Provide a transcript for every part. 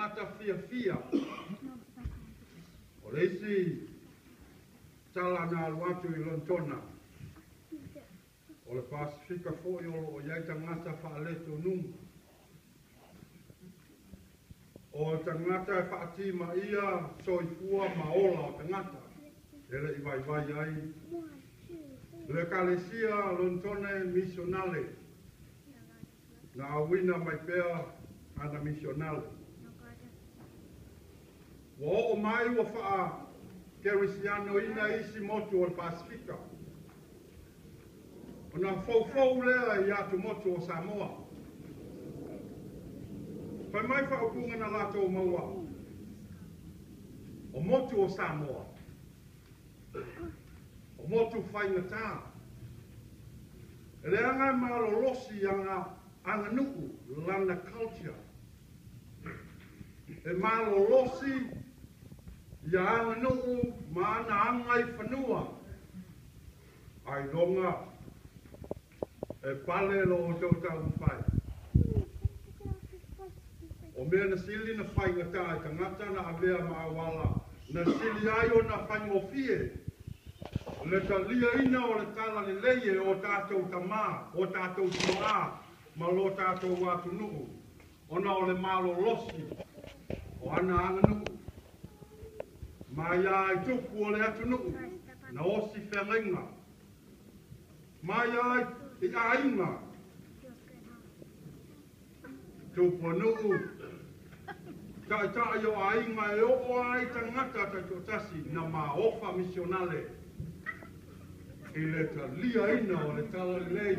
tangata fia. O leisi tala na aluatu I lontona. O le Pasifika fo'i o iai tangata whaaleto nunga. O tangata e whaatima ia soifua maola o tangata. Ele I vai ai. Le kalesia lontone misionale. Na awina mai pea ana misionale. Wa o mai wa faa kerisiano ina isi motu o Pasifika. O na fau lea I atu motu o Samoa. Pai mai wha okunga na lato o maua. O motu o Samoa. O motu whaingata. E le anga malo losi anga nuku, lana culture. E malo losi, ia anga nuku, maana anga I whanua. Ai longa, e pale lo o tau tau whai. O mea na sili na whaingata, e tangata na avea maawala, na sili ai o na whaingofie. Le talia ina o le talalelei o tātou tamā, o tātou tua, ma lo tātou watu nuku. Ona o le malo losi, o ana anga nuku. Ma ia I tuku o le atu nuku, na osi whengenga. Ma ia I ainga. Tupu o nuku. Tai o ainga e o ai tangata tato tasi na ma ofa misionale. I le talia ina o le talalelei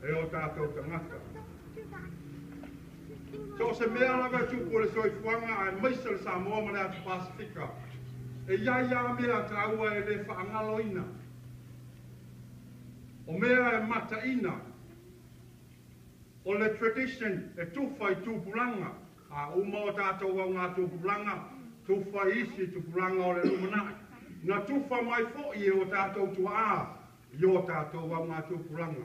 e o tātou tangata. So se mea laga tupu o le soifuanga ai maisa le Samoa ma le atu Pasifika. E ia mea traua e le whaangalo ina. O mea e mata ina. O le tradition e tuwhai tupulanga. A uma o tātou au ngā tupulanga. Tuwhai isi tupulanga o le lumanai. Na tufa mai fo'i e o tātou tua a, I o tātou au ngā tūpuranga.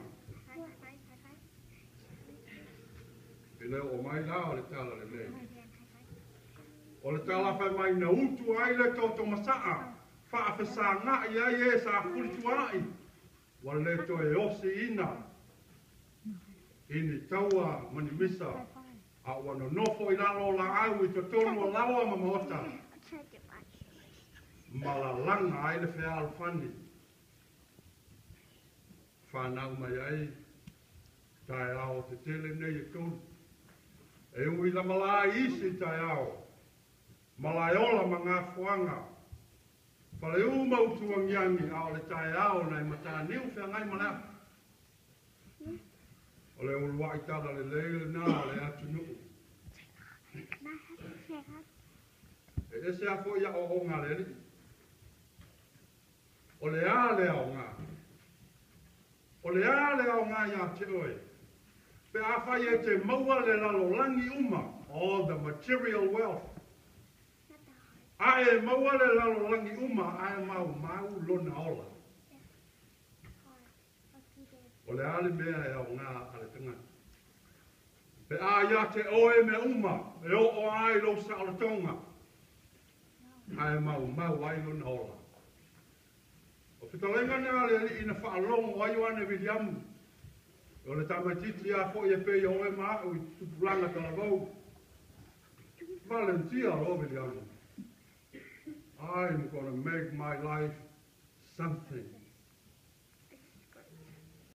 E leo o mai la o le talalelei. O le talawhai mai na utu ai le tō masaa, whaafesa ngā I ai e sa kuritu ai. Wa le to e osi ina, ini taua mani misa, a wano nofo I lalo la au I to tonu o lawa mamota. Malalanga ai le whea alwhani. Whanau mai ai, tai ao te tele nei e tonu. E ui la malai isi tai ao. Malai ola ma ngā whuanga. Whale uma utuangiangi ao le tai ao nei mata niu whea ngai malea. O le ulua I talalelei le nā le atu nuku. E ese a fo ia o ngā leli. O le ale au ngā. O le ale au ngā ia te oe. Pe a whai e te maua le lalo langi uma. All the material wealth. A e maua le lalo langi uma. A e mau lona ola. O le ale mea e au ngā ale tanga. Pe a ia te oe me uma. E o ai lo sa ala tonga. A e mau ai lona ola. O whitalenga nea le ina whaalongo ai wane William. O le tamatiti a fo e pe o e maa o I tupulanga talavau. Volunteer o William. I'm gonna make my life something.